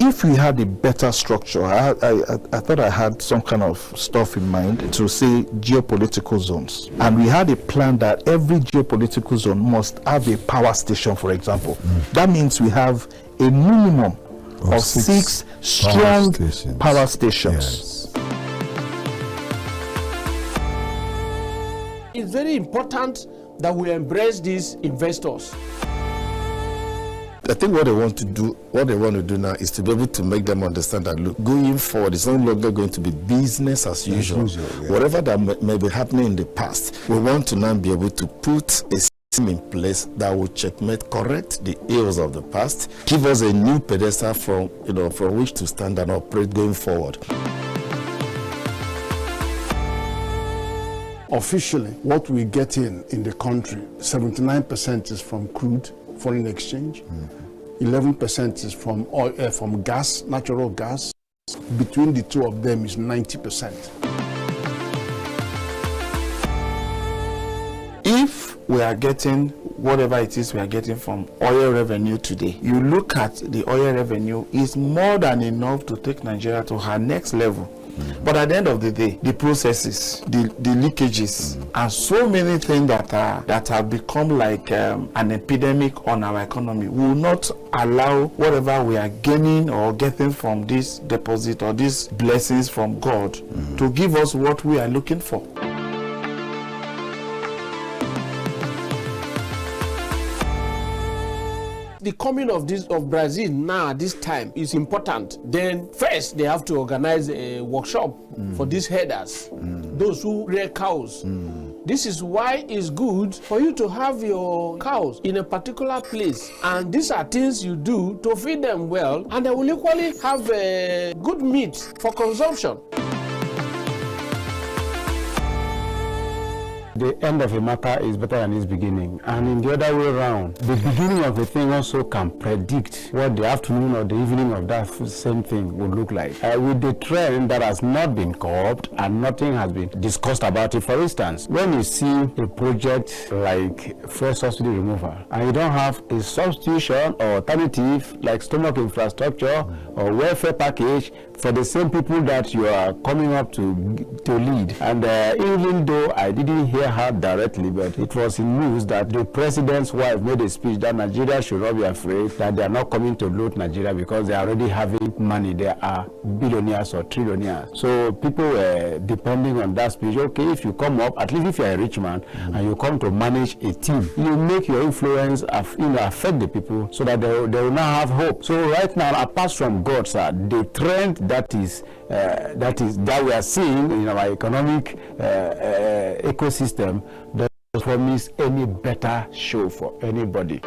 If we had a better structure, I thought I had some kind of stuff in mind to say geopolitical zones. And we had a plan that every geopolitical zone must have a power station, for example. That means we have a minimum of six strong power stations. Yes. It's very important that we embrace these investors. I think what they want to do now is to be able to make them understand that, look, going forward, it's no longer going to be business as usual. Whatever that may be happening in the past, we want to now be able to put a system in place that will checkmate, correct the ills of the past, give us a new pedestal from which to stand and operate going forward. Officially, what we get in the country, 79% is from crude, foreign exchange, 11% is from oil, from gas, natural gas. Between the two of them is 90%. If we are getting whatever it is we are getting from oil revenue today, you look at the oil revenue, is more than enough to take Nigeria to her next level. But at the end of the day, the processes, the leakages, and so many things that have become like an epidemic on our economy will not allow whatever we are gaining or getting from this deposit or these blessings from God to give us what we are looking for. The coming of Brazil now this time is important. Then first they have to organize a workshop for these herders, those who rear cows. This is why it's good for you to have your cows in a particular place, and these are things you do to feed them well, and they will equally have good meat for consumption. The end of a matter is better than its beginning, and in the other way around, the beginning of a thing also can predict what the afternoon or the evening of that same thing would look like. With the trend that has not been curbed and nothing has been discussed about it, for instance, when you see a project like fuel subsidy removal and you don't have a substitution or alternative like stomach infrastructure or welfare package for the same people that you are coming up to lead. And even though I didn't hear her directly, but it was in news that the president's wife made a speech that Nigeria should not be afraid that they are not coming to loot Nigeria because they are already having money. They are billionaires or trillionaires. So people were depending on that speech. Okay, if you come up, at least if you are a rich man and you come to manage a team, you make your influence affect the people so that they will now have hope. So right now, apart from God, sir, the trend that we are seeing in our economic ecosystem doesn't promise any better show for anybody.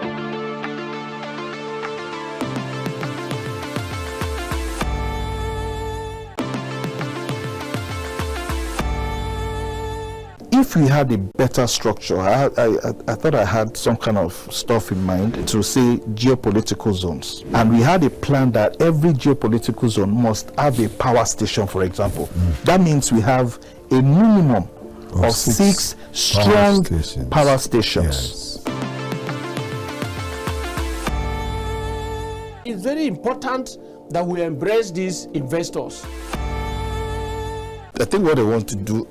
If we had a better structure, I thought I had some kind of stuff in mind to say geopolitical zones. And we had a plan that every geopolitical zone must have a power station, for example. That means we have a minimum of six strong power stations. Yes. It's very important that we embrace these investors. I think what they want to do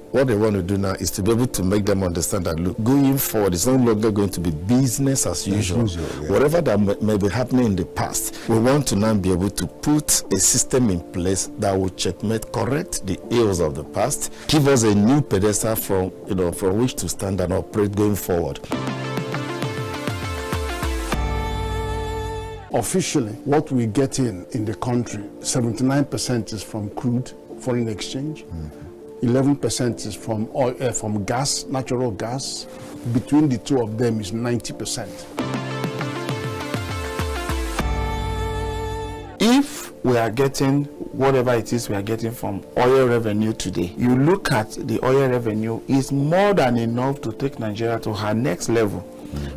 now is to be able to make them understand that, look, going forward, it's no longer going to be business as usual. Whatever that may be happening in the past, we want to now be able to put a system in place that will checkmate, correct the ills of the past, give us a new pedestal from which to stand and operate going forward. Officially, what we get in the country, 79% is from crude, foreign exchange, 11% is from oil, from gas, natural gas. Between the two of them is 90%. If we are getting whatever it is we are getting from oil revenue today, you look at the oil revenue, is more than enough to take Nigeria to her next level.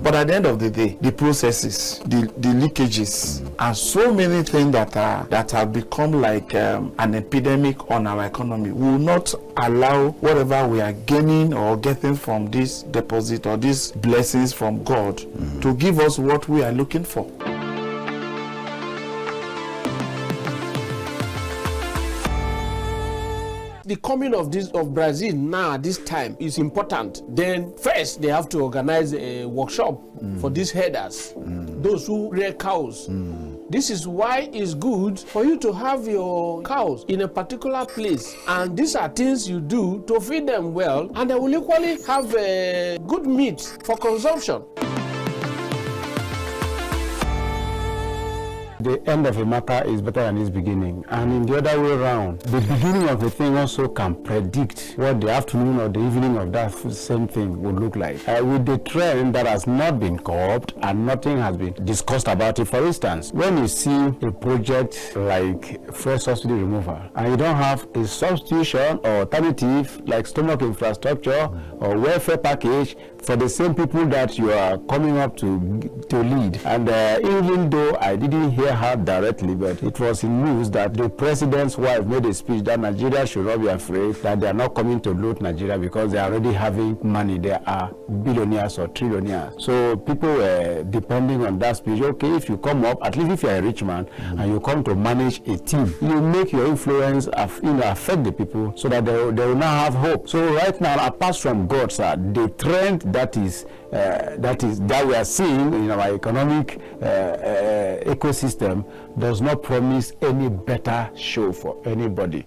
But at the end of the day, the processes, the leakages, and so many things that have become like an epidemic on our economy will not allow whatever we are gaining or getting from this deposit or these blessings from God to give us what we are looking for. the coming of Brazil now this time is important, then first they have to organize a workshop for these herders, those who rear cows. This is why it's good for you to have your cows in a particular place, and these are things you do to feed them well, and they will equally have good meat for consumption. The end of a matter is better than its beginning, and in the other way around, the beginning of a thing also can predict what the afternoon or the evening of that same thing would look like. With the trend that has not been curbed and nothing has been discussed about it, for instance, when you see a project like fuel subsidy removal and you don't have a substitution or alternative like stomach infrastructure or welfare package for the same people that you are coming up to lead, and even though I didn't hear her directly, but it was in news that the president's wife made a speech that Nigeria should not be afraid that they are not coming to loot Nigeria because they are already having money. They are billionaires or trillionaires. So people were depending on that speech. Okay, if you come up, at least if you are a rich man and you come to manage a team, you make your influence affect the people so that they will not have hope. So right now, apart from God, sir, the trend that we are seeing in our economic ecosystem does not promise any better show for anybody.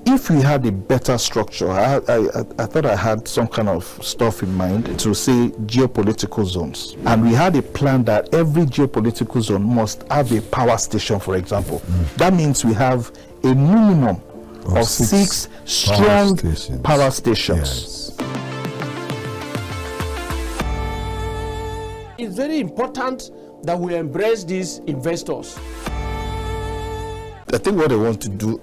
If we had a better structure, I thought I had some kind of stuff in mind to say geopolitical zones. And we had a plan that every geopolitical zone must have a power station, for example. That means we have a minimum of six strong power stations. Yes. It's very important that we embrace these investors. I think what they want to do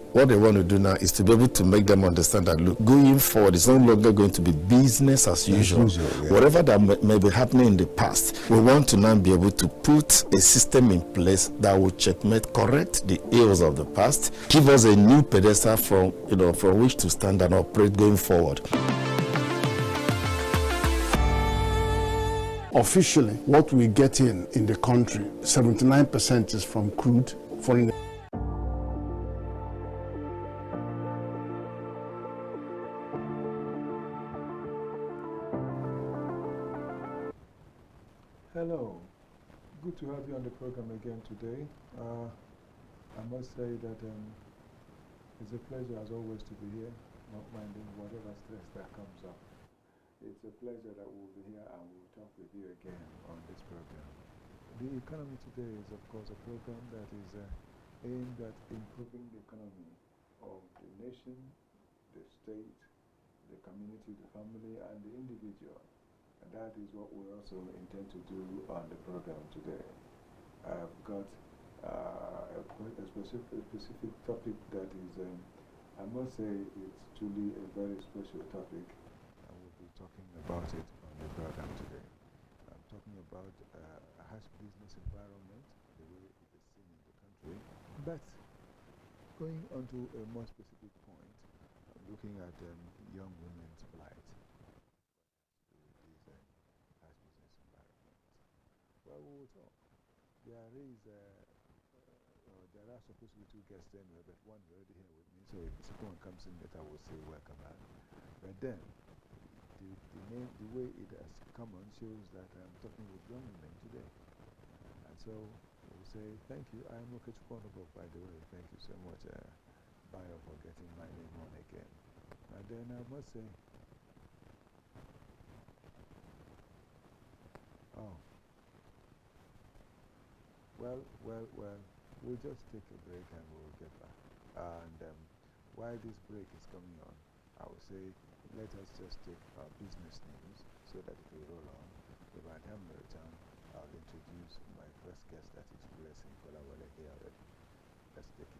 now is to be able to make them understand that, look, going forward, it's no longer going to be business as usual. Whatever that may be happening in the past, we want to now be able to put a system in place that will checkmate, correct the ills of the past, give us a new pedestal from which to stand and operate going forward. Officially, what we get in the country, 79% is from crude, foreign. Hello, good to have you on the program again today. I must say that it's a pleasure as always to be here, not minding whatever stress that comes up. It's a pleasure that we'll be here and we'll talk with you again on this program. The economy today is of course a program that is aimed at improving the economy of the nation, the state, the community, the family and the individual. And that is what we also intend to do on the program today. I've got a specific topic that is, I must say, it's truly a very special topic, and we'll be talking about it on the program today. I'm talking about a harsh business environment, the way it is seen in the country. But going on to a more specific point, I'm looking at young women's plight. Well, we will talk. There are supposed to be two guests anyway, but one is already here with me, so if the second one comes in later, I will say welcome back. But then, the way it has come on shows that I'm talking with young women today. And so, we'll say thank you. I am Okechukwu, by the way. Thank you so much, Bayo, for getting my name on again. And then I must say, Well, we'll just take a break and we'll get back. And while this break is coming on, I will say let us just take our business news so that it will roll on. If I have no return, I'll introduce my first guest, that is Blessing Kolawole here already. Let's take it.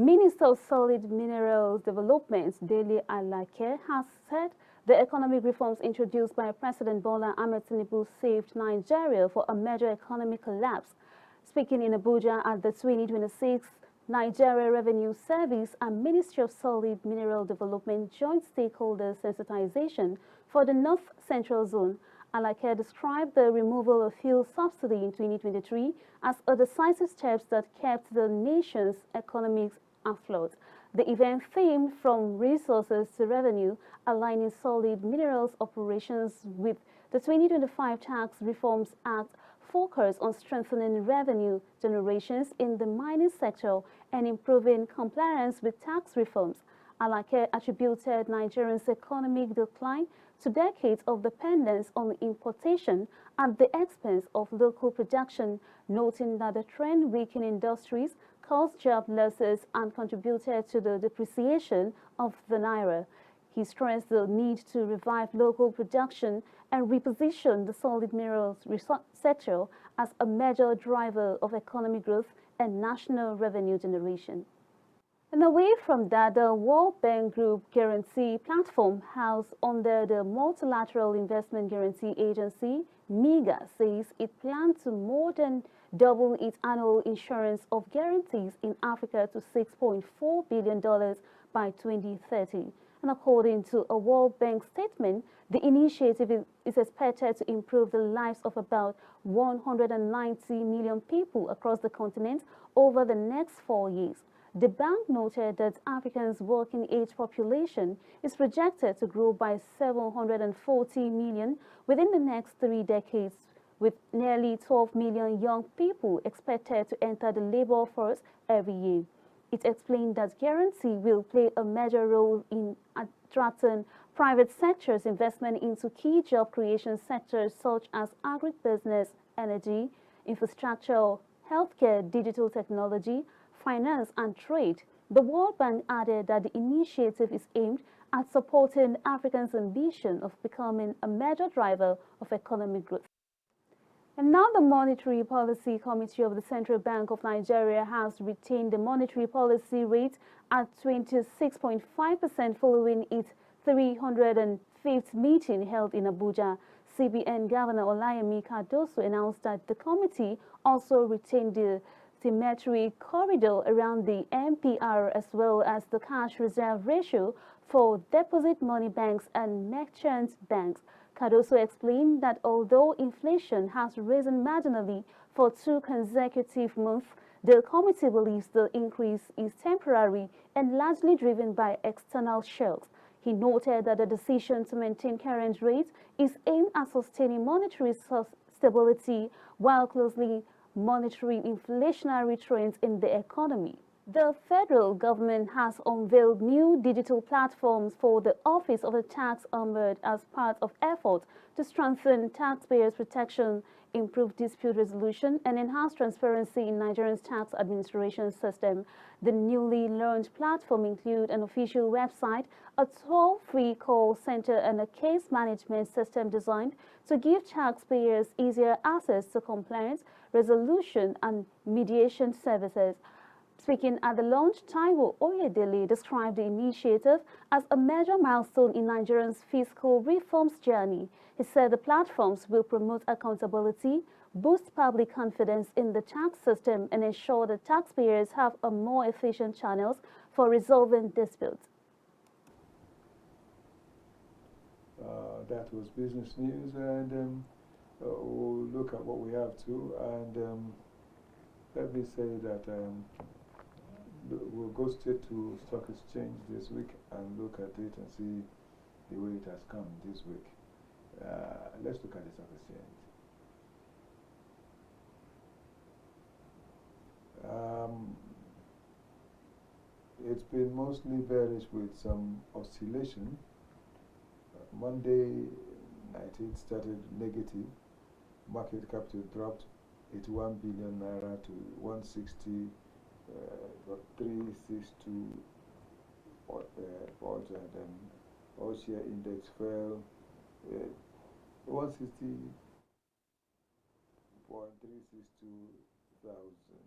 Minister of Solid Minerals Development, Dele Alake, has said the economic reforms introduced by President Bola Ahmed Tinubu saved Nigeria for a major economic collapse. Speaking in Abuja at the 2026 Nigeria Revenue Service and Ministry of Solid Mineral Development Joint Stakeholder Sensitization for the North Central Zone, Alake described the removal of fuel subsidy in 2023 as a decisive step that kept the nation's economics afloat. The event themed From Resources to Revenue, aligning solid minerals operations with the 2025 Tax Reforms Act, focused on strengthening revenue generations in the mining sector and improving compliance with tax reforms. Alake attributed Nigeria's economic decline to decades of dependence on importation at the expense of local production, noting that the trend weakened industries caused job losses and contributed to the depreciation of the naira. He stressed the need to revive local production and reposition the solid minerals sector as a major driver of economic growth and national revenue generation. And away from that, the World Bank Group Guarantee Platform, housed under the Multilateral Investment Guarantee Agency, MIGA, says it plans to more than double its annual insurance of guarantees in Africa to $6.4 billion by 2030. And according to a World Bank statement, the initiative is expected to improve the lives of about 190 million people across the continent over the next 4 years. The bank noted that Africa's working-age population is projected to grow by 740 million within the next 3 decades, with nearly 12 million young people expected to enter the labor force every year. It explained that guarantee will play a major role in attracting private sector's investment into key job creation sectors such as agribusiness, energy, infrastructure, healthcare, digital technology, finance and trade. The World Bank added that the initiative is aimed at supporting Africa's ambition of becoming a major driver of economic growth. And now the Monetary Policy Committee of the Central Bank of Nigeria has retained the monetary policy rate at 26.5% following its 305th meeting held in Abuja. CBN Governor Olayemi Cardoso announced that the committee also retained the symmetry corridor around the MPR as well as the cash reserve ratio for deposit money banks and merchant banks. Cardoso explained that although inflation has risen marginally for 2 consecutive months, the committee believes the increase is temporary and largely driven by external shocks. He noted that the decision to maintain current rates is aimed at sustaining monetary stability while closely monitoring inflationary trends in the economy. The federal government has unveiled new digital platforms for the Office of the Tax Ombudsman as part of efforts to strengthen taxpayers' protection, improve dispute resolution, and enhance transparency in Nigeria's tax administration system. The newly launched platform includes an official website, a toll-free call center, and a case management system designed to give taxpayers easier access to complaints, resolution, and mediation services. Speaking at the launch, Taiwo Oyedele described the initiative as a major milestone in Nigeria's fiscal reforms journey. He said the platforms will promote accountability, boost public confidence in the tax system, and ensure that taxpayers have a more efficient channels for resolving disputes. That was business news, and we'll look at what we have too. And let me say that we'll go straight to Stock Exchange this week and look at it and see the way it has come this week. Let's look at the Stock Exchange. It's been mostly bearish with some oscillation. Monday night it started negative. Market capital dropped 81 billion naira to 160. 362 points, and then all share index fell 160.362 thousand.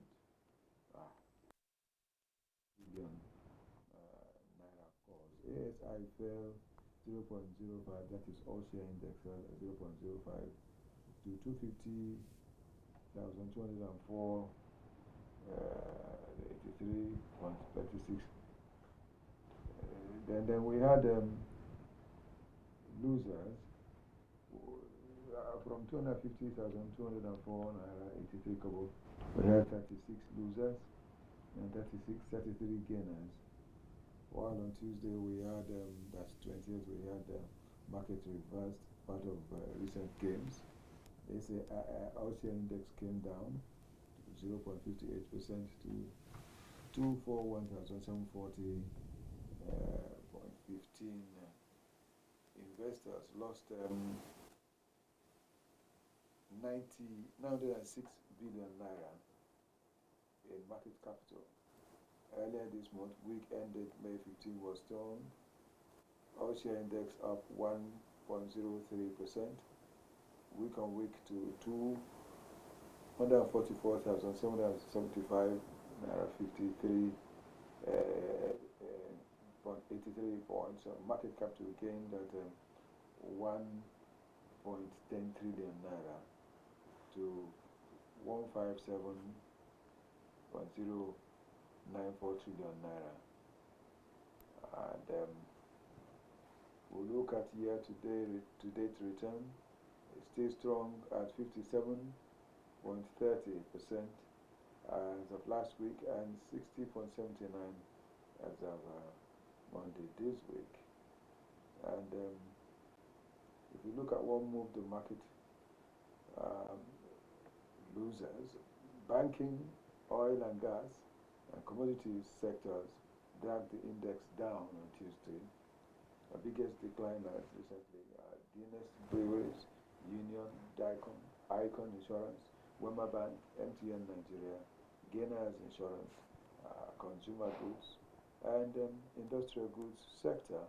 billion naira course. ASI fell 0.05, that is all share index 0.05 to 250,204 83.36. Then we had losers from 250,204 naira 83 kobo. We had 36 losers and 33 gainers. While on Tuesday we had that's 20th, we had market reversed part of recent gains. They say our share index came down 0.58% to 241,740.15. Investors lost 906 billion naira in market capital. Earlier this month, week ended May 15, was strong. All share index up 1.03%, week on week to 244,775 naira 53.83 points. Market capital gained at 1.10 trillion naira to 157.094 trillion naira. And we look at year-to-date return. It stays strong at 57.30% as of last week and 60.79 as of Monday this week. And if you look at what moved the market losers, banking, oil and gas, and commodities sectors dragged the index down on Tuesday. The biggest decliners recently are Guinness Breweries, Union, DICOM, Icon Insurance, Wema Bank, MTN Nigeria, Gainers Insurance, consumer goods, and industrial goods sector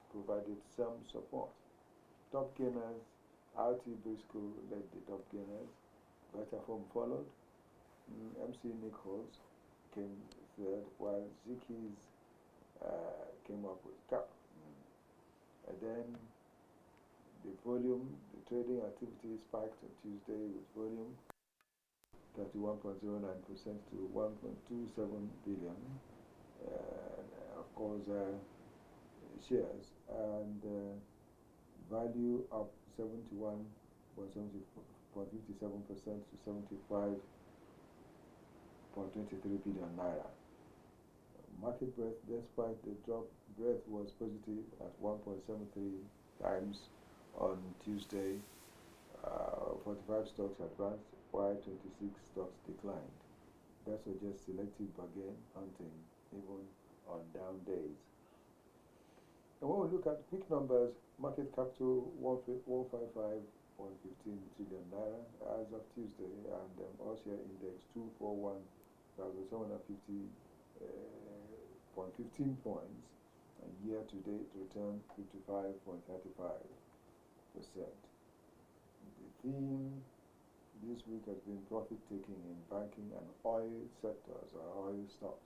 provided some support. Top gainers, RT Briscoe led the top gainers, Vitafoam followed, MC Nichols came third, while Ziki's came up with cap. And then the trading activity spiked on Tuesday with volume 31.09% to 1.27 billion. Of course, shares and value up 71.57% to 75.23 billion naira. Market breadth, despite the drop, breadth was positive at 1.73 times on Tuesday. 45 stocks advanced, while 26 stocks declined. That suggests selective bargain hunting even on down days. And when we look at quick numbers, market capital 155.15 trillion naira as of Tuesday, and all share index 241,750.15 points, and year-to-date return 55.35%. The theme this week has been profit-taking in banking and oil sectors or oil stocks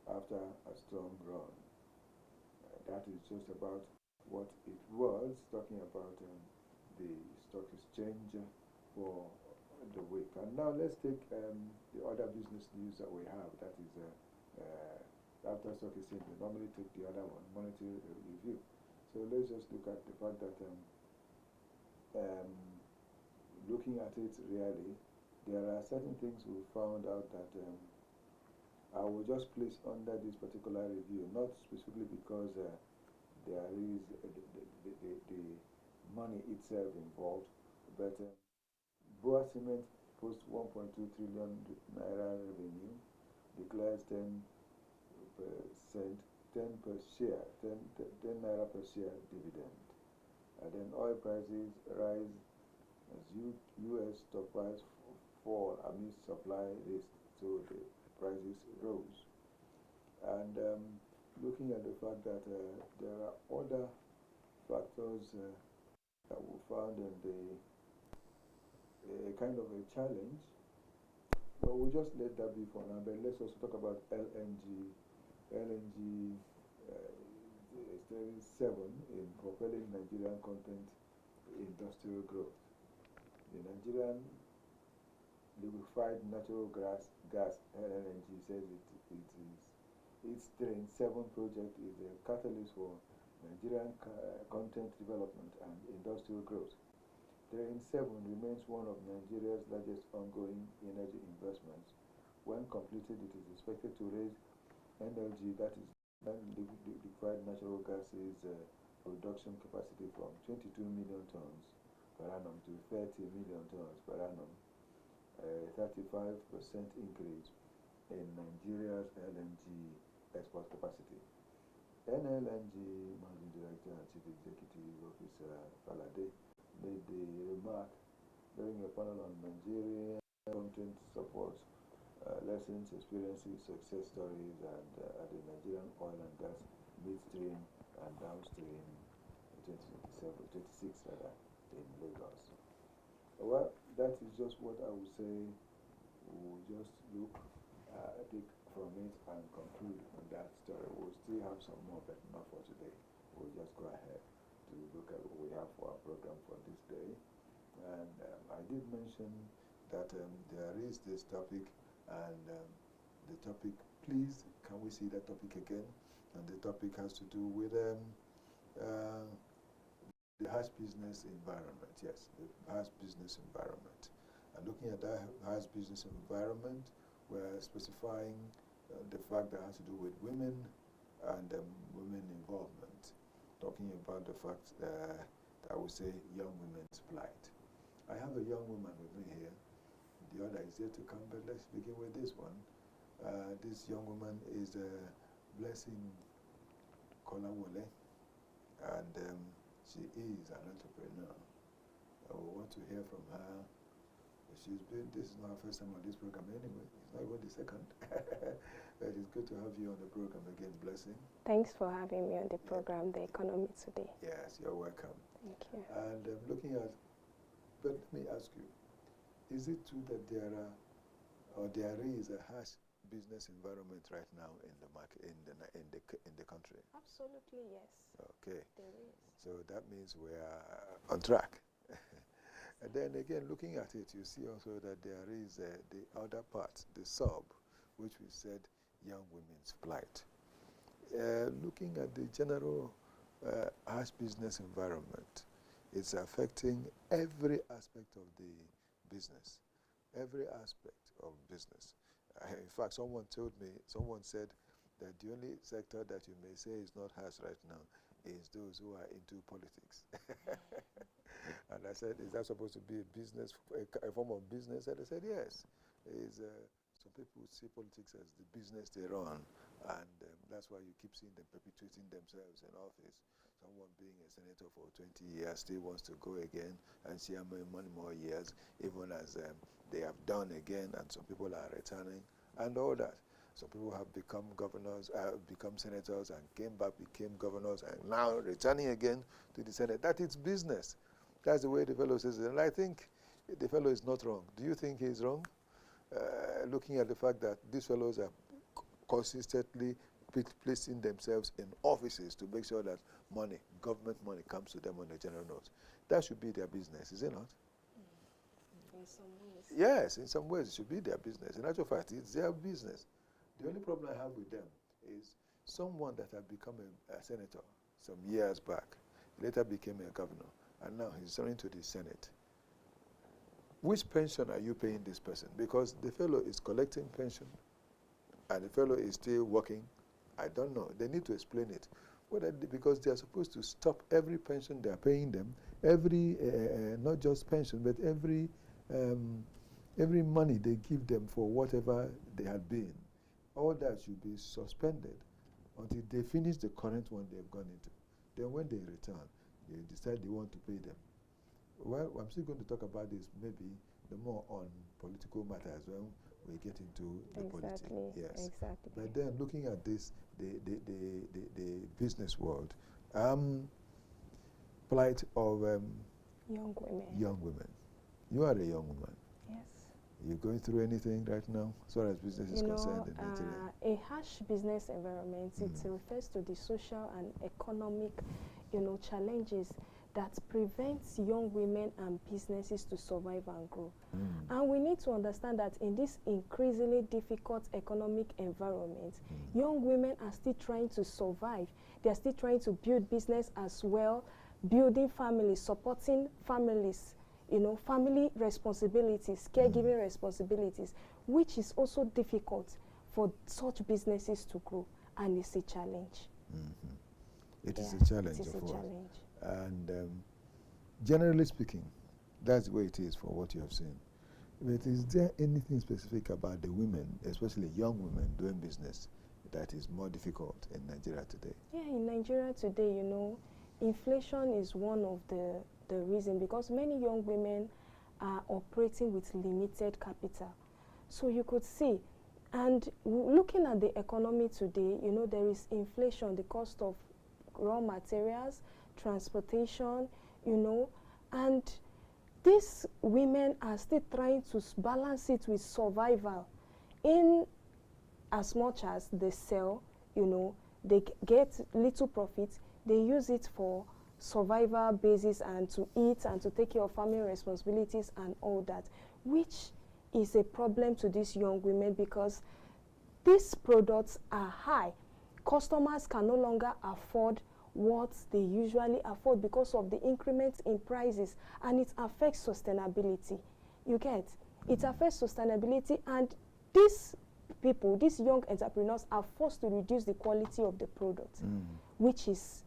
after a strong run. That is just about what it was, talking about the stock exchange for the week. And now let's take the other business news that we have, that is after stock exchange. We normally take the other one, monetary review. So let's just look at the fact that looking at it really, there are certain things we found out that I will just place under this particular review, not specifically because there is the money itself involved, but Boa Cement posts 1.2 trillion naira revenue, declares 10 per share, 10 naira per share dividend. And then oil prices rise as U.S. stockpiles fall amidst supply risk, so the prices rose. And looking at the fact that there are other factors that we found in the kind of a challenge, but we'll just let that be for now. But let's also talk about LNG LNG is turning 7 in propelling Nigerian content industrial growth. The Nigerian liquefied natural gas LNG says its Train 7 project is a catalyst for Nigerian content development and industrial growth. Train 7 remains one of Nigeria's largest ongoing energy investments. When completed, it is expected to raise NLG, that is liquefied natural gases production capacity from 22 million tons per annum to 30 million tons per annum, a 35% increase in Nigeria's LNG export capacity. NLNG Managing Director and Chief Executive Officer Falade made the remark during a panel on Nigerian content support, lessons, experiences, success stories, and at the Nigerian oil and gas midstream and downstream 26 in Lagos. Well, that is just what I would say. We'll just take from it and conclude on that story. We'll still have some more, but not for today. We'll just go ahead to look at what we have for our program for this day. And I did mention that there is this topic, and the topic, please, can we see that topic again? And the topic has to do with the harsh business environment. Yes, the harsh business environment. And looking at that harsh business environment, we're specifying the fact that has to do with women and women involvement. Talking about the fact that I would say young women's plight. I have a young woman with me here. The other is yet to come, but let's begin with this one. This young woman is Blessing Kolawole, and she is an entrepreneur. We want to hear from her. This is not her first time on this program anyway. It's not even the second. But it's good to have you on the program again, Blessing. Thanks for having me on the program, The Economy Today. Yes, you're welcome. Thank you. And looking at, but let me ask you, is it true that there is a harsh business environment right now in the market, in the country? Absolutely, yes. Okay. There is. So that means we are on track. And then again, looking at it, you see also that there is the other part, the sub, which we said young women's plight. Looking at the general harsh business environment, it's affecting every aspect of the business, every aspect of business. In fact, someone said that the only sector that you may say is not harsh right now is those who are into politics. And I said, is that supposed to be a business, a form of business? And they said, yes. Some people see politics as the business they run, and that's why you keep seeing them perpetuating themselves in office. Someone being a senator for 20 years still wants to go again and see how many more years, even as they have done again, and some people are returning, and all that. Some people have become governors, become senators, and came back, became governors, and now returning again to the Senate. That is business. That's the way the fellow says it. And I think the fellow is not wrong. Do you think he's wrong? Looking at the fact that these fellows are consistently placing themselves in offices to make sure that money, government money, comes to them on a general note. That should be their business, is it not? In some ways. Yes, in some ways it should be their business. In actual fact, it's their business. The only problem I have with them is someone that had become a senator some years back, later became a governor, and now he's running to the Senate. Which pension are you paying this person? Because the fellow is collecting pension, and the fellow is still working. I don't know. They need to explain it. Because they are supposed to stop every pension they are paying them, every, not just pension, but every money they give them for whatever they had been. All that should be suspended until they finish the current one they've gone into. Then when they return, they decide they want to pay them. Well, I'm still going to talk about this maybe the more on political matters when we get into the politics. Yes. Exactly. But then looking at this, the business world, plight of young women. young women. You are a young woman. Yes. Are you going through anything right now as far as business is concerned in Nigeria? A harsh business environment, it refers to the social and economic, challenges that prevents young women and businesses to survive and grow. And we need to understand that in this increasingly difficult economic environment, young women are still trying to survive. They are still trying to build business as well, building families, supporting families, family responsibilities, caregiving responsibilities, which is also difficult for such businesses to grow, and it's a challenge. It is a challenge, of course. And generally speaking, that's the way it is for what you have seen. But is there anything specific about the women, especially young women doing business, that is more difficult in Nigeria today? Yeah, in Nigeria today, inflation is one of the reasons, because many young women are operating with limited capital. So you could see, and looking at the economy today, there is inflation, the cost of raw materials, transportation, and these women are still trying to balance it with survival. In as much as they sell, they get little profit, they use it for survival basis and to eat and to take care of family responsibilities and all that, which is a problem to these young women, because these products are high. Customers can no longer afford what they usually afford because of the increments in prices, and it affects sustainability. You get? It affects sustainability, and these people, these young entrepreneurs, are forced to reduce the quality of the product, which is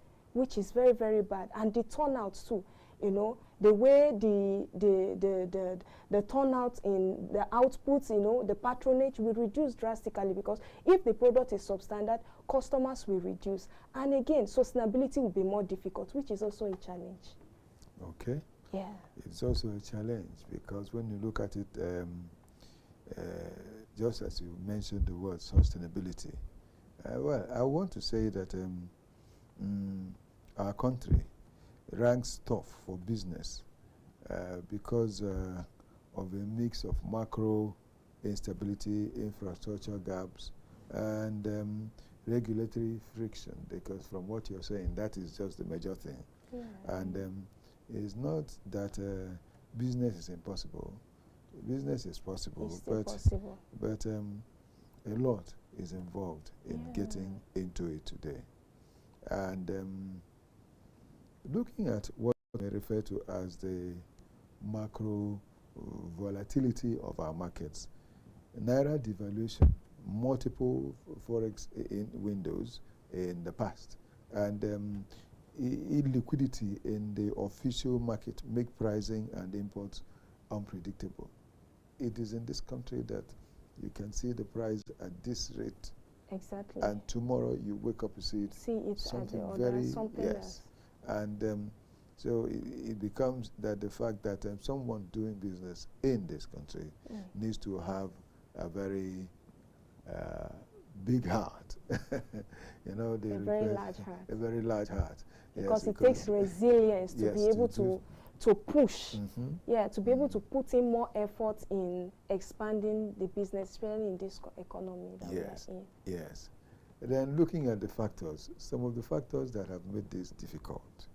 very, very bad. And the turnout too, the way the turnout in the outputs, the patronage will reduce drastically, because if the product is substandard, customers will reduce. And again, sustainability will be more difficult, which is also a challenge. Okay. Yeah. It's also a challenge, because when you look at it, just as you mentioned the word sustainability, well, I want to say that our country ranks top for business because of a mix of macro instability, infrastructure gaps, and regulatory friction, because from what you're saying, that is just the major thing. Yeah. And it's not that business is impossible. Business is possible, but a lot is involved in getting into it today. And looking at what we refer to as the macro volatility of our markets, Naira devaluation, multiple forex windows in the past, and illiquidity in the official market make pricing and imports unpredictable. It is in this country that you can see the price at this rate. Exactly. And tomorrow you wake up and see it something at the very something else. And so it becomes that the fact that someone doing business in this country needs to have a very big heart. A very large heart. A very large heart. Because it takes resilience to be able to push, to be able to put in more effort in expanding the business, especially in this economy that we are in. Yes. And then looking at the factors, some of the factors that have made this difficult,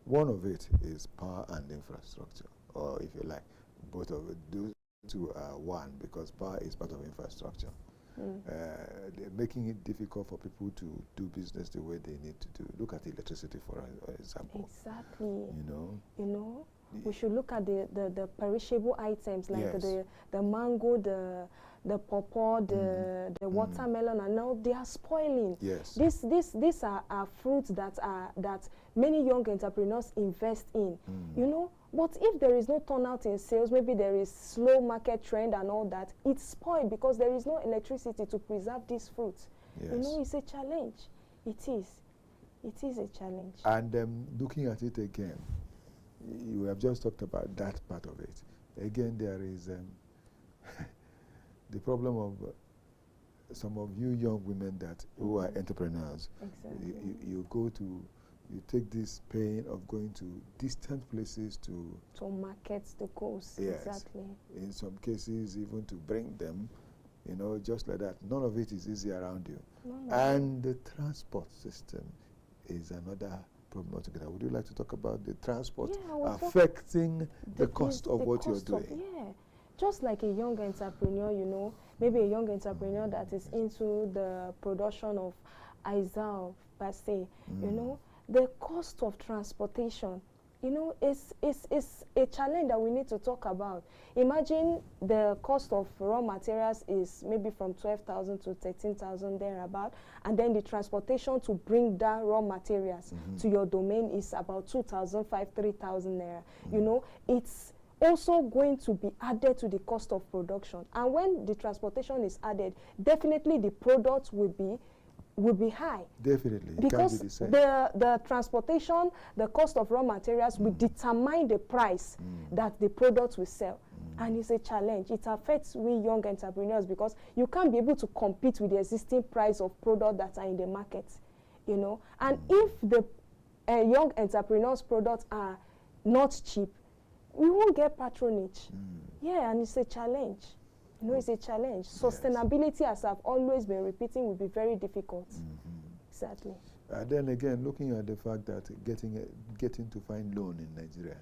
one of it is power and infrastructure, or if you like, both of it. Those two are one, because power is part of infrastructure. They're making it difficult for people to do business the way they need to do. Look at electricity, for example. Exactly. We should look at the perishable items like the mango, the pawpaw, the watermelon, and now they are spoiling. Yes. These are fruits that many young entrepreneurs invest in. But if there is no turnout in sales, maybe there is slow market trend and all that, it's spoiled because there is no electricity to preserve these fruits. Yes. It's a challenge. It is. It is a challenge. And looking at it again, you have just talked about that part of it. Again, there is the problem of some of you young women who are entrepreneurs. Exactly. You go to you take this pain of going to distant places to market the goods. Yes. Exactly. In some cases, even to bring them, you know, just like that. None of it is easy around you. And the transport system is another problem altogether. Would you like to talk about the transport affecting the cost of what you're doing? Just like a young entrepreneur, you know, maybe a young entrepreneur that is into the production of Aizal per se, you know, the cost of transportation, you know, is a challenge that we need to talk about. Imagine the cost of raw materials is maybe from 12,000 to 13,000 thereabout, and then the transportation to bring that raw materials to your domain is about 2,500, 3,000 naira. You know, it's also going to be added to the cost of production. And when the transportation is added, definitely the product will be high. Definitely. Because the transportation, the cost of raw materials will determine the price that the product will sell. And it's a challenge. It affects we young entrepreneurs because you can't be able to compete with the existing price of products that are in the market, you know. And if the young entrepreneurs' products are not cheap, we won't get patronage. Yeah, and it's a challenge. You know, it's a challenge. Sustainability, as I've always been repeating, will be very difficult. Exactly. Then again, looking at the fact that getting to find loan in Nigeria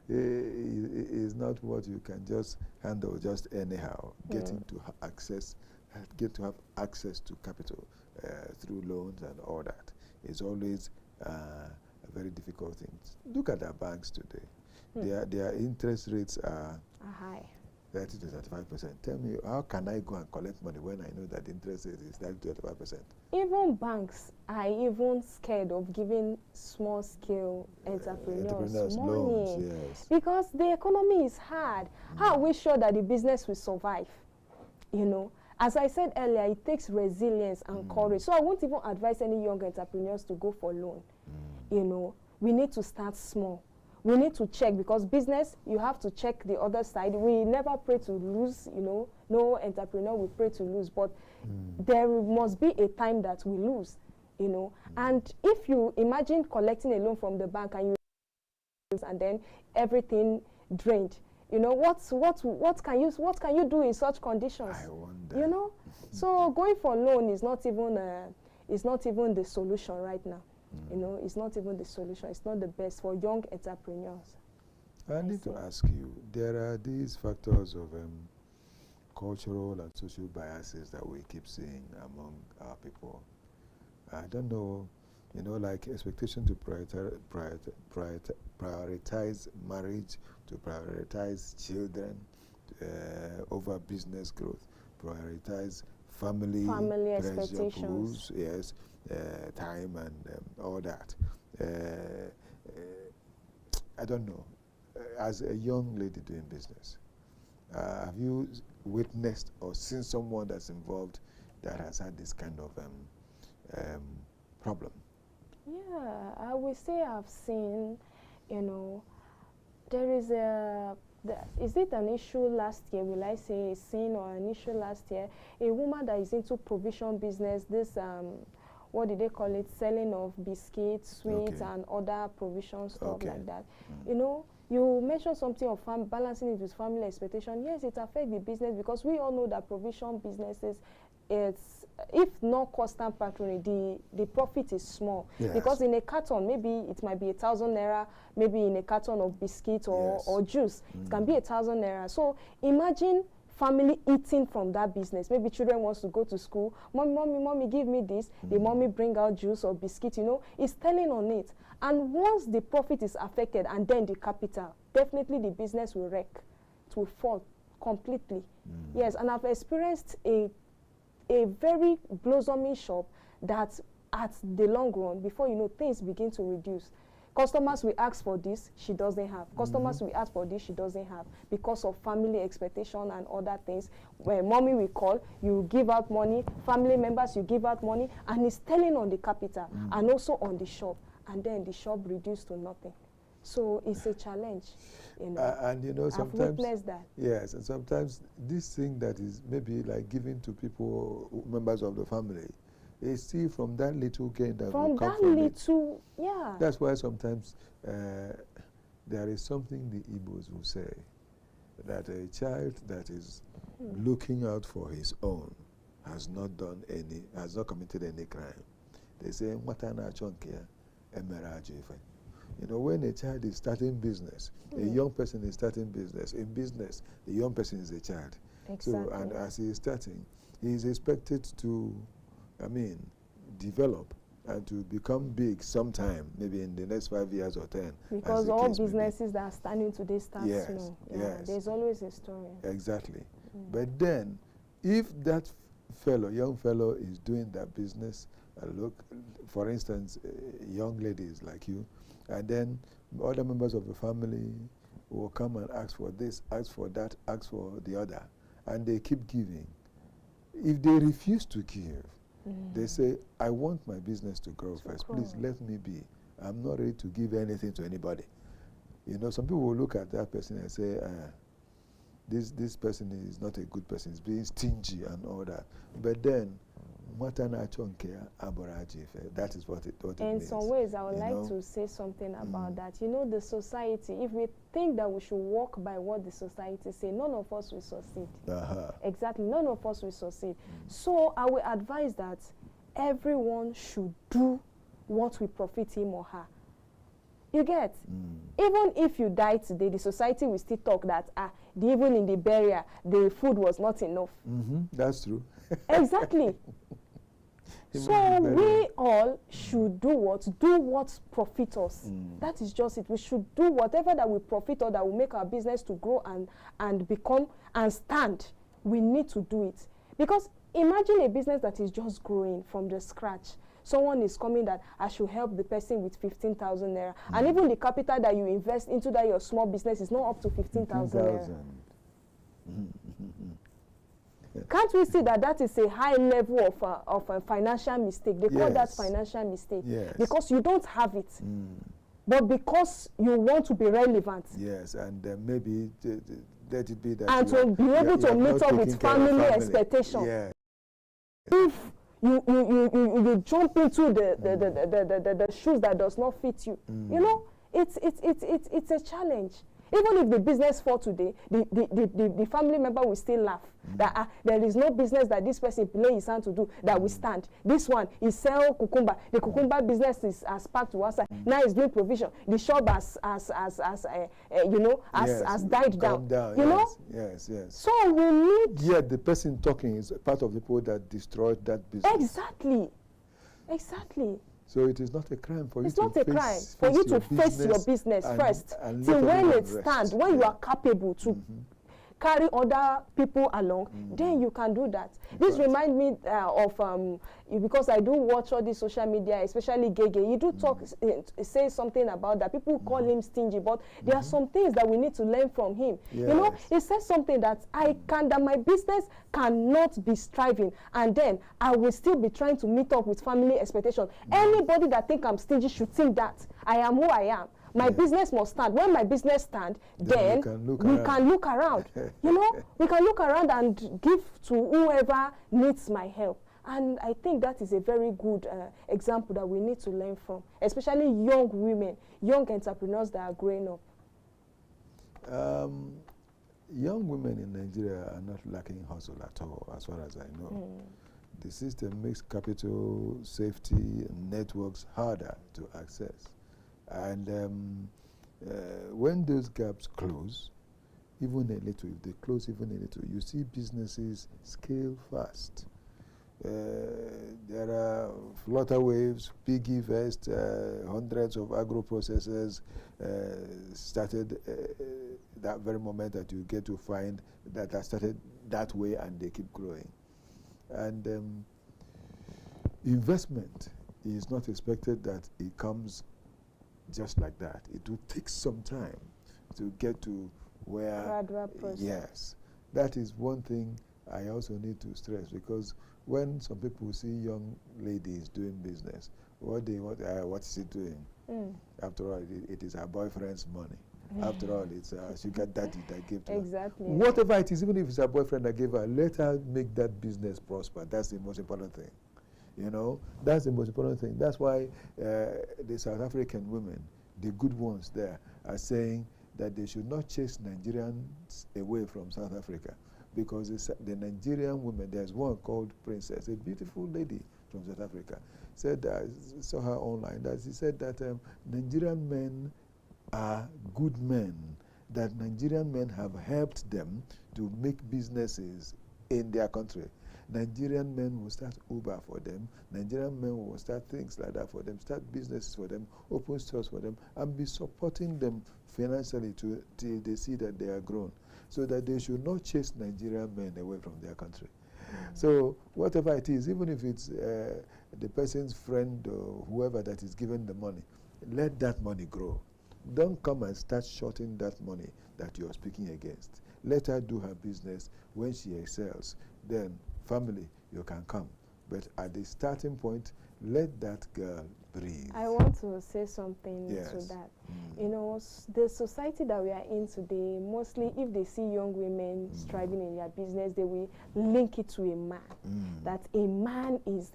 is not what you can just handle just anyhow. Getting to have access to capital through loans and all that is always a very difficult thing. Look at our banks today. Their interest rates are high. 30 to 35%. Tell me, how can I go and collect money when I know that the interest rate is 30 to 35%? Even banks are even scared of giving small-scale entrepreneurs money. Loans, yes. Because the economy is hard. How are we sure that the business will survive? You know, as I said earlier, it takes resilience and courage. So I won't even advise any young entrepreneurs to go for loan. You know, we need to start small. We need to check, because business, you have to check the other side. We never pray to lose, you know. No entrepreneur will pray to lose, but there must be a time that we lose, you know. And if you imagine collecting a loan from the bank and then everything drained, you know, what can you do in such conditions? I wonder. You know, so going for loan is not even the solution right now. You know, it's not even the solution. It's not the best for young entrepreneurs. I need to ask you, there are these factors of cultural and social biases that we keep seeing among our people. I don't know, you know, like expectation to prioritize marriage, to prioritize children over business growth, prioritize family expectations. Yes, time and all that. I don't know. As a young lady doing business, have you witnessed or seen someone that's involved that has had this kind of problem? Yeah, I would say I've seen, you know, there is is it an issue last year, will I say a sin or an issue last year? A woman that is into provision business, this, what did they call it, selling of biscuits, sweets, and other provision stuff like that. You know, you mentioned something of balancing it with family expectation. Yes, it affects the business, because we all know that provision businesses, it's, if not constant patronage, the profit is small. Yes. Because in a carton, maybe it might be 1,000 naira, maybe in a carton of biscuit or juice, it can be 1,000 naira. So imagine family eating from that business. Maybe children wants to go to school. Mommy, give me this. The mommy bring out juice or biscuit, you know. It's telling on it. And once the profit is affected and then the capital, definitely the business will wreck. It will fall completely. Yes, and I've experienced a very blossoming shop that at the long run, before you know, things begin to reduce. Customers will ask for this, she doesn't have. Customers will ask for this, she doesn't have, because of family expectation and other things. When mommy will call, you give out money, family members, you give out money, and it's telling on the capital and also on the shop. And then the shop reduced to nothing. So it's a challenge, you know. And you know, sometimes I've witnessed that. Yes, and sometimes this thing that is maybe like given to people, members of the family, They see from that little gain that From will come that from little, yeah. That's why sometimes there is something the Igbos will say, that a child that is looking out for his own has not committed any crime. They say, you know, when a child is starting business, a young person is starting business. In business, the young person is a child. Exactly. So, and as he is starting, he is expected to, develop and to become big sometime, maybe in the next 5 years or 10. Because all businesses that are standing today start yes, small. Yeah, yes. There's always a story. Exactly. But then, if that young fellow is doing that business, look, for instance, young ladies like you, and then other members of the family will come and ask for this, ask for that, ask for the other, and they keep giving. If they refuse to give, they say, I want my business to grow first. Please let me be. I'm not ready to give anything to anybody. You know, some people will look at that person and say, this person is not a good person. He's being stingy and all that. But then, that is what it means. In some ways, I would like to say something about that. You know, the society, if we think that we should walk by what the society say, none of us will succeed. Exactly, none of us will succeed. So I will advise that everyone should do what will profit him or her. You get? Even if you die today, the society will still talk that, even in the burial, the food was not enough. That's true. Exactly. So we all should do what profit us. That is just it. We should do whatever that will profit or that will make our business to grow and become and stand. We need to do it. Because imagine a business that is just growing from the scratch. Someone is coming that I should help the person with 15,000 naira. And even the capital that you invest into that your small business is not up to 15,000 naira. Can't we see that that is a high level of a financial mistake? They call that financial mistake. Because you don't have it. But because you want to be relevant. Yes, and maybe let it be that. And to be able to meet up with family expectations. Yeah. If you jump into the shoes that does not fit you, you know, it's a challenge. Even if the business fall today, the family member will still laugh that there is no business that this person play his hand to do that will stand. This one, he sell cucumber. The cucumber business is as packed to one side. Now he's doing provision. The shop has died down. You know? Yes, yes. So we need. Yeah, the person talking is part of the people that destroyed that business. Exactly. Exactly. So it is not a crime for you to It's not a crime for you to face your business first. Till when it stands, when you are capable to carry other people along, then you can do that. This reminds me of, because I do watch all this social media, especially Gege, you do talk, say something about that. People call him stingy, but there are some things that we need to learn from him. Yes. You know, he says something that that my business cannot be striving, and then I will still be trying to meet up with family expectation. Anybody that think I'm stingy should think that I am who I am. My business must stand. When my business stands, then we can look around. You know, we can look around and give to whoever needs my help. And I think that is a very good example that we need to learn from, especially young women, young entrepreneurs that are growing up. Young women in Nigeria are not lacking hustle at all, as far as I know. The system makes capital, safety, and networks harder to access. And when those gaps close, even a little, if they close even a little, you see businesses scale fast. There are flutter waves, piggy vest, hundreds of agro processors started that very moment that you get to find that started that way, and they keep growing. And investment is not expected that it comes just like that. It will take some time to get to where. Gradual process. Yes, that is one thing I also need to stress, because when some people see young ladies doing business, what is it doing? After all, it is her boyfriend's money. After all, it's sugar daddy that gave to her. Exactly. Whatever it is, even if it's her boyfriend that gave her, let her make that business prosper. That's the most important thing. You know, that's the most important thing. That's why the South African women, the good ones there, are saying that they should not chase Nigerians away from South Africa, because the Nigerian women, there's one called Princess, a beautiful lady from South Africa, said that, I saw her online, that she said that Nigerian men are good men, that Nigerian men have helped them to make businesses in their country. Nigerian men will start Uber for them. Nigerian men will start things like that for them, start businesses for them, open stores for them, and be supporting them financially till they see that they are grown, so that they should not chase Nigerian men away from their country. So whatever it is, even if it's the person's friend or whoever that is giving the money, let that money grow. Don't come and start shorting that money that you're speaking against. Let her do her business. When she excels, then family, you can come. But at the starting point, let that girl breathe. I want to say something Yes. to that. You know, the society that we are in today, mostly if they see young women striving in their business, they will link it to a man. That a man is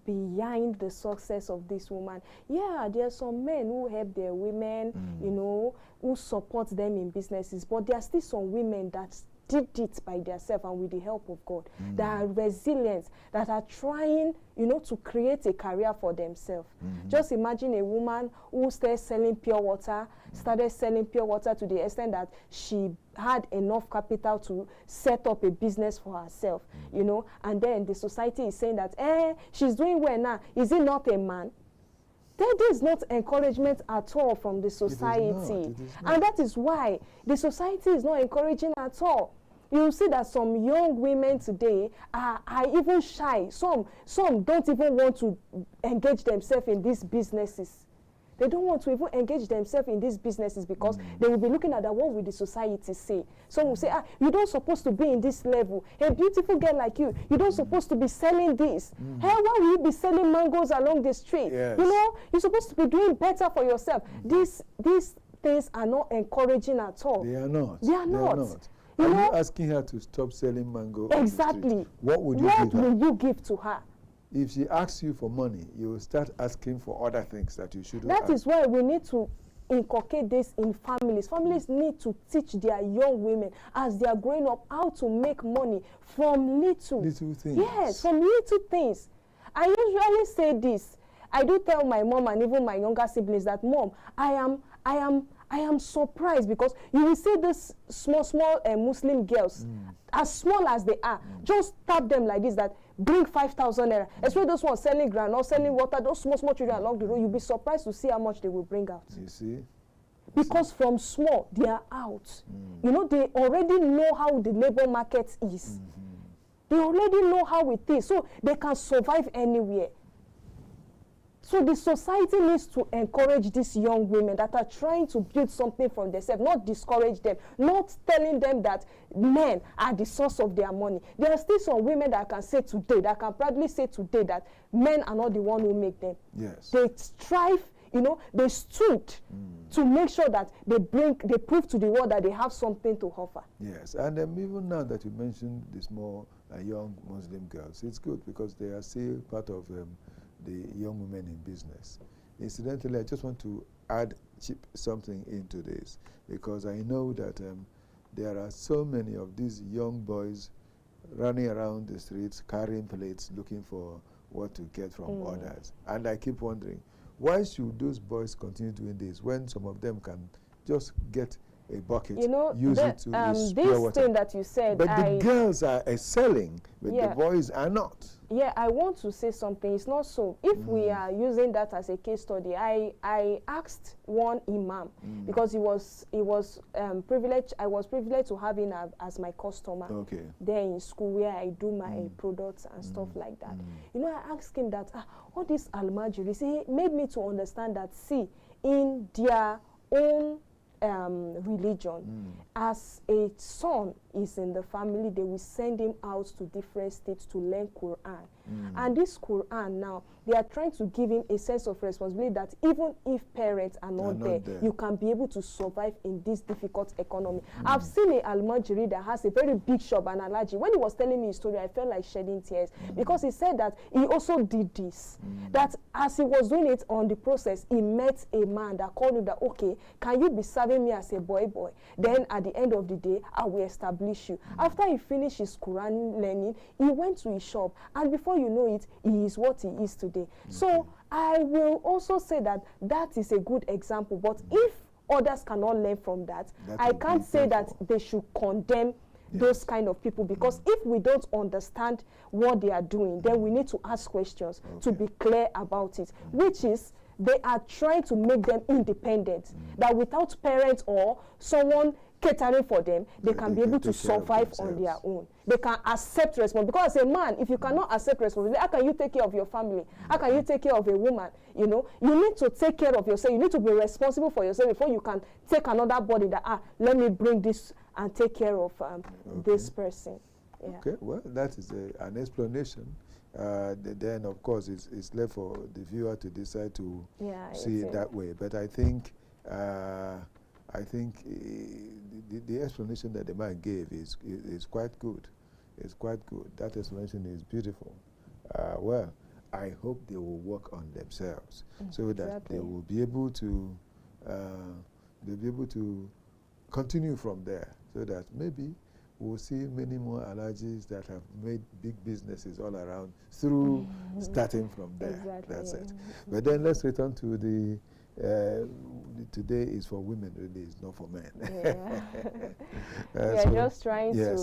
behind the success of this woman. Yeah, there are some men who help their women, you know, who support them in businesses, but there are still some women that did it by themselves and with the help of God, that are resilient, that are trying, you know, to create a career for themselves. Just imagine a woman who started selling pure water to the extent that she had enough capital to set up a business for herself, you know, and then the society is saying that, she's doing well now. Is it not a man? That is not encouragement at all from the society. It is not. And that is why the society is not encouraging at all. You see that some young women today are even shy. Some don't even want to engage themselves in these businesses. They don't want to even engage themselves in these businesses because they will be looking at that, what will the society say? Some will say, you don't supposed to be in this level. A beautiful girl like you don't supposed to be selling this. Hey, why will you be selling mangoes along the street? Yes. You know, you're supposed to be doing better for yourself. These things are not encouraging at all. They are not. They are not. Are You know, you asking her to stop selling mango? On the exactly. street? What would you What give her? will you give to her? If she asks you for money, you will start asking for other things that you shouldn't That ask. is why we need to inculcate this in families. Families need to teach their young women as they are growing up how to make money from little things. Yes, from little things. I usually say this. I do tell my mom and even my younger siblings that, Mom, I am surprised because you will see these small Muslim girls, as small as they are, just tap them like this, that bring 5,000 naira. Especially those ones selling ground or selling water, those small children along the road, you'll be surprised to see how much they will bring out. You see? Because from small, they are out. You know, they already know how the labor market is. They already know how it is, so they can survive anywhere. So the society needs to encourage these young women that are trying to build something from themselves, not discourage them, not telling them that men are the source of their money. There are still some women that can say today, that can proudly say today that men are not the one who make them. Yes. They strive, you know, they stood to make sure that they prove to the world that they have something to offer. Yes, and even now that you mentioned the small young Muslim girls, it's good because they are still part of the young women in business. Incidentally, I just want to chip something into this because I know that there are so many of these young boys running around the streets carrying plates looking for what to get from others. And I keep wondering, why should those boys continue doing this when some of them can just get a bucket, you know, use it to use pure this water? thing that you said, But the girls are excelling, but the boys are not. Yeah, I want to say something. It's not so. If we are using that as a case study, I asked one imam because he was privileged. I was privileged to have him as my customer there in school where I do my products and stuff like that. You know, I asked him that all these almajiris, he made me to understand that, see, in their own religion, as a son is in the family, they will send him out to different states to learn Quran. And this Quran now, they are trying to give him a sense of responsibility that even if parents are not there, you can be able to survive in this difficult economy. I've seen a Almajiri that has a very big shop, an Alaji. When he was telling me his story, I felt like shedding tears because he said that he also did this. That as he was doing it on the process, he met a man that called him that, okay, can you be serving me as a boy? Then at the end of the day, I will establish you. After he finished his Quran learning, he went to his shop, and before you know it, he is what he is today. So I will also say that that is a good example, but if others cannot learn from that, I can't say that they should condemn those kind of people, because if we don't understand what they are doing, then we need to ask questions to be clear about it, which is they are trying to make them independent, that without parents or someone catering for them, they can be able to survive on their own. They can accept responsibility. Because as a man, if you cannot accept responsibility, how can you take care of your family? How can you take care of a woman? You know, you need to take care of yourself. You need to be responsible for yourself before you can take another body that, let me bring this and take care of this person. Yeah. Okay, well, that is an explanation. Then, of course, it's left for the viewer to decide to see it that way. But I think the explanation that the man gave is quite good. It's quite good. That explanation is beautiful. Well, I hope they will work on themselves so that they will be able to continue from there, so that maybe we'll see many more allergies that have made big businesses all around through starting from there. That's it. But then let's return to the today is for women, really, it's not for men. We are just trying to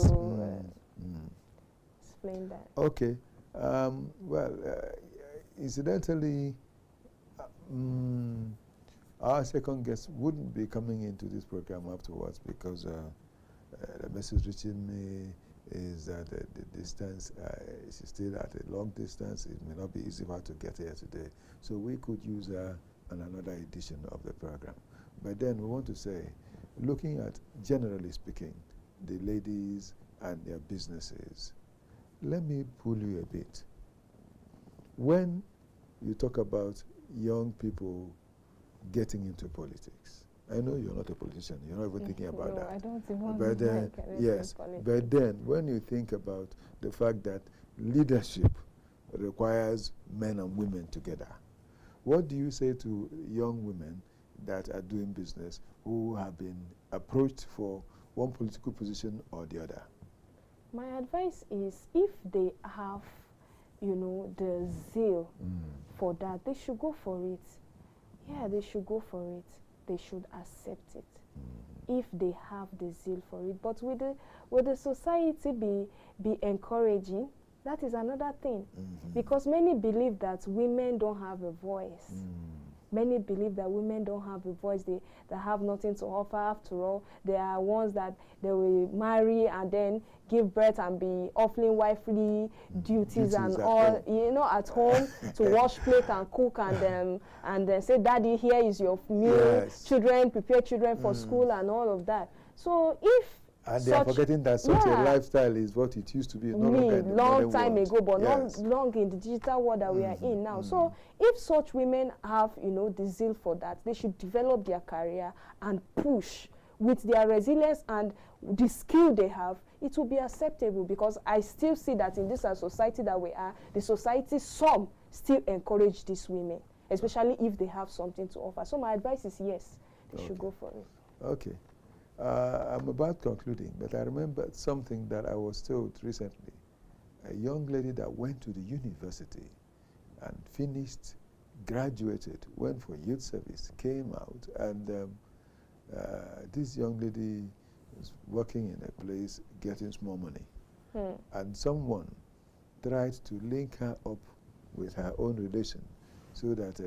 explain that. Okay. Well, incidentally, our second guest wouldn't be coming into this program afterwards because the message reaching me is that the distance, she's still at a long distance. It may not be easy for her to get here today. So we could use her on another edition of the program. But then we want to say, looking at, generally speaking, the ladies and their businesses, let me pull you a bit. When you talk about young people getting into politics, I know you're not a politician, you're not even thinking about that. I don't even but then, yes, but then when you think about the fact that leadership requires men and women together, what do you say to young women that are doing business who have been approached for one political position or the other? My advice is, if they have, you know, the zeal for that, they should go for it. Yeah, they should go for it. They should accept it if they have the zeal for it. But will the society be encouraging? That is another thing. Because many believe that women don't have a voice. Many believe that women don't have a voice, they have nothing to offer. After all, they are ones that they will marry and then give birth and be offering wifely duties and all, you know, at home to wash plate and cook and then say, Daddy, here is your meal, children, prepare children for school and all of that. So if and they are forgetting that such a lifestyle is what it used to be. Long time ago, but not long in the digital world that we are in now. So if such women have, you know, the zeal for that, they should develop their career and push with their resilience and the skill they have. It will be acceptable, because I still see that in this society that we are, the society, some still encourage these women, especially if they have something to offer. So my advice is yes, they should go for it. Okay. I'm about concluding, but I remember something that I was told recently. A young lady that went to the university and finished, graduated, went for youth service, came out, and this young lady was working in a place getting small money. And someone tried to link her up with her own relation so that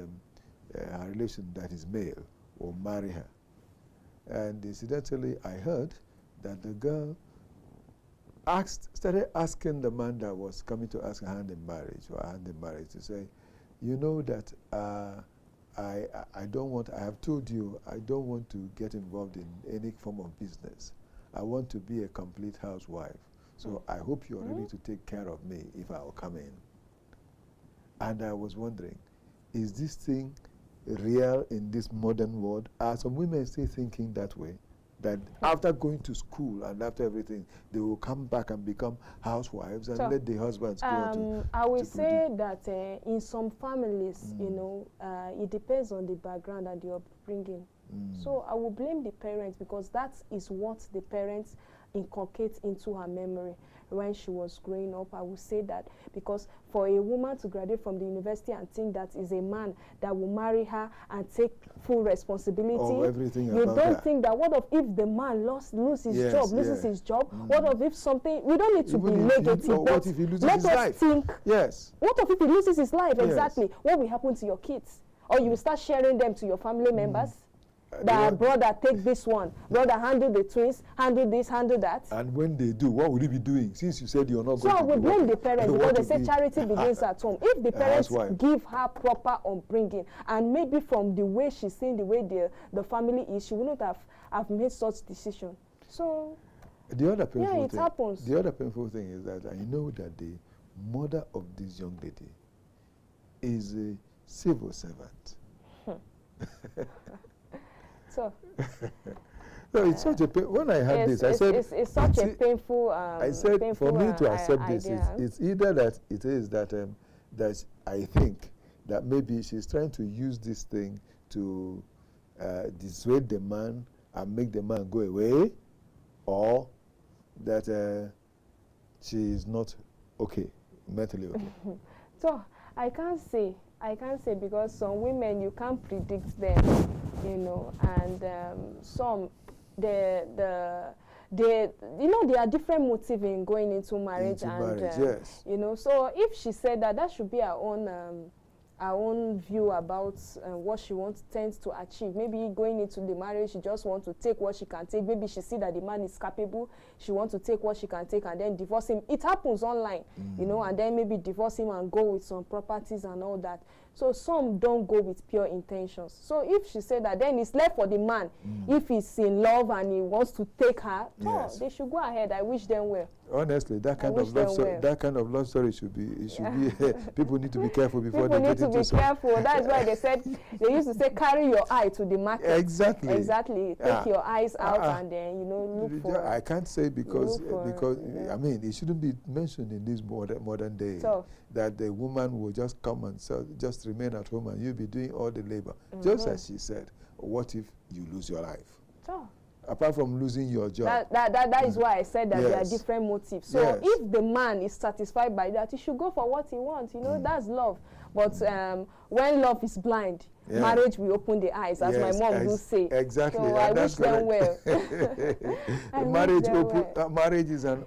her relation that is male will marry her. And incidentally, I heard that the girl started asking the man that was coming to ask her hand in marriage, to say, you know that I have told you I don't want to get involved in any form of business. I want to be a complete housewife. So I hope you're ready to take care of me if I'll come in. And I was wondering, is this thing real in this modern world? Are some women still thinking that way? That after going to school and after everything, they will come back and become housewives and let the husbands go on I will say that in some families, you know, it depends on the background and the upbringing. So I will blame the parents, because that is what the parents inculcate into her memory when she was growing up. I will say that, because for a woman to graduate from the university and think that is a man that will marry her and take full responsibility, you don't think that, what if the man loses his job? What if something, we don't need to be negative, but what if he loses let his us life? think, what if he loses his life? Exactly. What will happen to your kids? Or you will start sharing them to your family members. That brother, take this one. Brother, handle the twins. Handle this, handle that. And when they do, what would he be doing? Since you said you're not going to. So I would blame the parents, because they say charity begins at home. If the parents give her proper upbringing, and maybe from the way she's seen, the way the family is, she wouldn't have made such decision. So the other painful thing, happens. The other painful thing is that I know that the mother of this young lady is a civil servant. So no, it's such a when I had this, I said it's such a painful. I said for me to accept this, it's either that it is that that I think that maybe she's trying to use this thing to dissuade the man and make the man go away, or that she is not okay, mentally okay. So I can't say, because some women you can't predict them. You know, and some, you know, there are different motives in going into marriage, you know. So if she said that should be her own view about what she tends to achieve. Maybe going into the marriage, she just wants to take what she can take. Maybe she see that the man is capable. She wants to take what she can take and then divorce him. It happens online, you know, and then maybe divorce him and go with some properties and all that. So some don't go with pure intentions. So if she said that, then it's left for the man. If he's in love and he wants to take her, they should go ahead. I wish them well. Honestly, that kind of love story should be. It should be. People need to be careful before they get into. People need to be careful. That's why they said they used to say carry your eye to the market. Exactly. Exactly. Take your eyes out and then look for. I can't say because I mean it shouldn't be mentioned in this modern day that the woman will just come and just remain at home and you'll be doing all the labor. Just as she said, what if you lose your life? Sure. Apart from losing your job. That is why I said that there are different motives. So if the man is satisfied by that, he should go for what he wants. You know, that's love. But when love is blind, marriage will open the eyes, as my mom will say. Exactly. So I wish them well. Marriage is an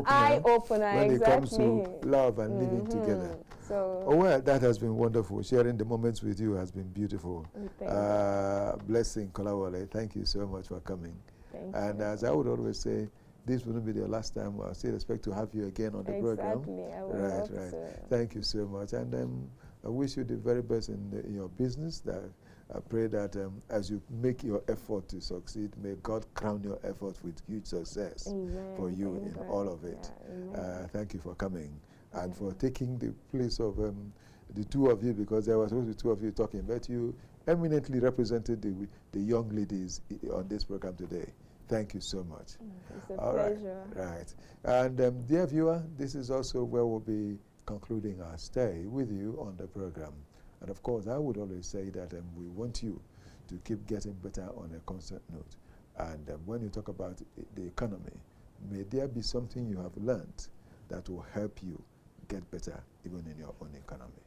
eye opener when it comes to love and living together. So, well, that has been wonderful. Sharing the moments with you has been beautiful. Blessing Kolawole, thank you so much for coming. Thank you. As I would always say, this wouldn't be the last time. I still expect to have you again on the program. I would love to. Thank you so much. And I wish you the very best in your business. That I pray that as you make your effort to succeed, may God crown your effort with huge success for you in all of it. Thank you for coming and for taking the place of the two of you, because there was supposed to be two of you talking, but you eminently represented the young ladies on this program today. Thank you so much. It's a pleasure. Right. And dear viewer, this is also where we'll be concluding our stay with you on the program. And of course, I would always say that we want you to keep getting better on a constant note. And when you talk about the economy, may there be something you have learned that will help you get better even in your own economy.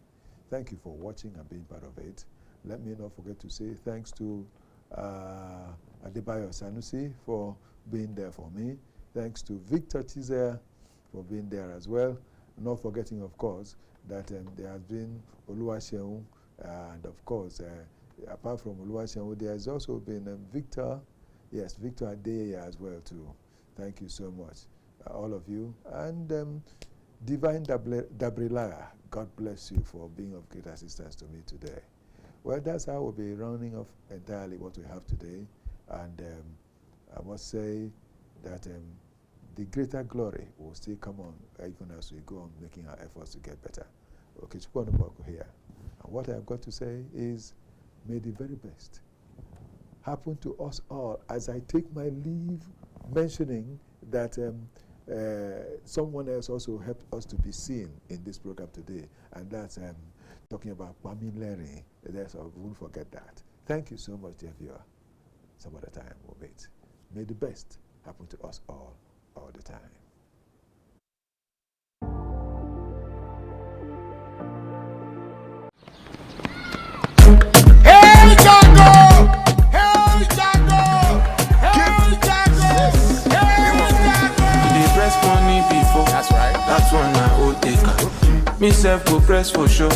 Thank you for watching and being part of it. Let me not forget to say thanks to Adebayo Sanusi for being there for me. Thanks to Victor Tizea for being there as well. Not forgetting, of course, that there has been Oluwaseun, and of course, apart from Oluwaseun, there has also been Victor Adeyeye as well too. Thank you so much, all of you. And Divine Dabrilara, God bless you for being of great assistance to me today. Well, that's how we'll be rounding off entirely what we have today. And I must say that the greater glory will still come on even as we go on making our efforts to get better. here. And what I've got to say is, may the very best happen to us all, as I take my leave mentioning that someone else also helped us to be seen in this program today, and that's talking about Kwame Larry. We won't forget that. Thank you so much, dear viewer. Some other time we'll meet. May the best happen to us all the time. Hey, Jago! Hey, Jago! Hey, Jago! Hey, Jago! They press money before. That's right. That's one I old taker. Me self go press for sure.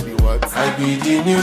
I be the new